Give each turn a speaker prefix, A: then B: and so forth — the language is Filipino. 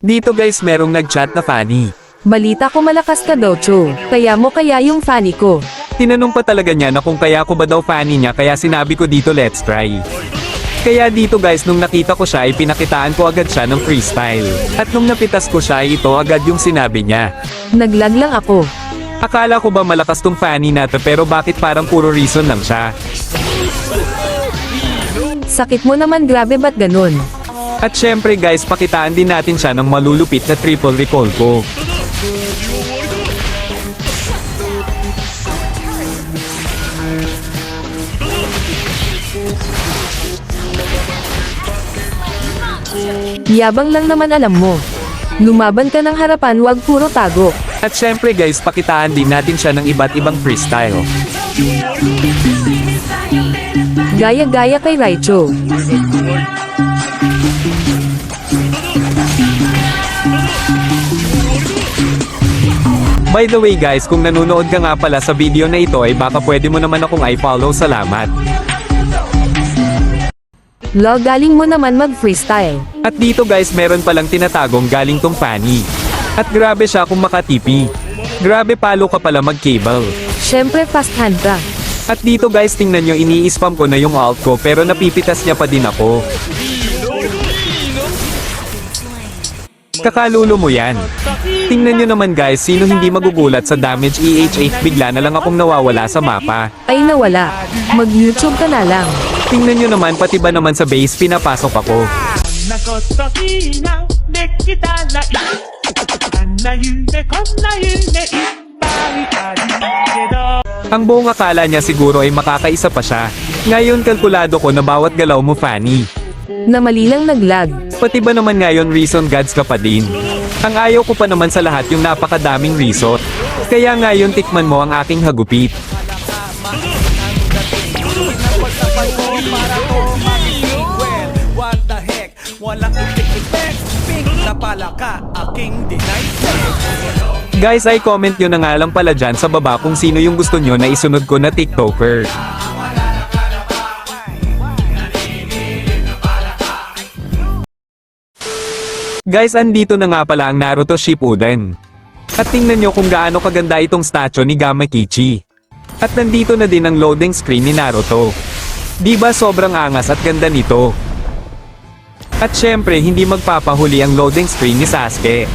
A: Dito guys merong nag-chat na Fanny.
B: Balita ko malakas ka daw, Cho. Kaya mo kaya yung Fanny ko.
A: Tinanong pa talaga niya na kung kaya ko ba daw Fanny niya kaya sinabi ko dito let's try. Kaya dito guys nung nakita ko siya ay pinakitaan ko agad siya ng freestyle. At nung napitas ko siya ay ito agad yung sinabi niya.
B: Naglag lang ako.
A: Akala ko ba malakas tong Fanny nato pero bakit parang puro reason lang siya.
B: Sakit mo naman, grabe, ba't ganun?
A: At syempre guys pakitaan din natin siya ng malulupit na triple recall ko.
B: Yabang lang naman, alam mo. Lumaban ka ng harapan, wag puro tago.
A: At syempre guys pakitaan din natin siya ng iba't ibang freestyle.
B: Gaya-gaya kay Raicho.
A: By the way guys kung nanonood ka nga pala sa video na ito ay baka pwede mo naman akong i-follow, salamat.
B: Lo, galing mo naman mag-freestyle.
A: At dito guys meron palang tinatagong galing tong Fanny. At grabe siya kung makatipi. Grabe palo ka pala mag-cable.
B: Syempre fast hand ka.
A: At dito guys tingnan nyo ini-spam ko na yung alt ko pero napipitas niya pa din ako. Kakalulo mo yan. Tingnan nyo naman guys sino hindi magugulat sa damage EH8 bigla na lang akong nawawala sa mapa.
B: Ay, nawala. Mag-YouTube ka na lang.
A: Tingnan nyo naman pati ba naman sa base pinapasok ako. Ang buong akala niya siguro ay makakaisa pa siya. Ngayon kalkulado ko na bawat galaw mo Fanny.
B: Na mali lang naglag.
A: Pati ba naman ngayon reason gods ka pa din? Ang ayaw ko pa naman sa lahat yung napakadaming resort. Kaya ngayon tikman mo ang aking hagupit.
C: What the heck? Walang itik-itik. Pink na pala ka, aking deny.
A: Guys ay comment nyo na nga lang pala dyan sa baba kung sino yung gusto nyo na isunod ko na TikToker. Guys andito na nga pala ang Naruto Shippuden. At tingnan nyo kung gaano kaganda itong statue ni Gamakichi. At nandito na din ang loading screen ni Naruto. Diba sobrang angas at ganda nito? At syempre hindi magpapahuli ang loading screen ni Sasuke.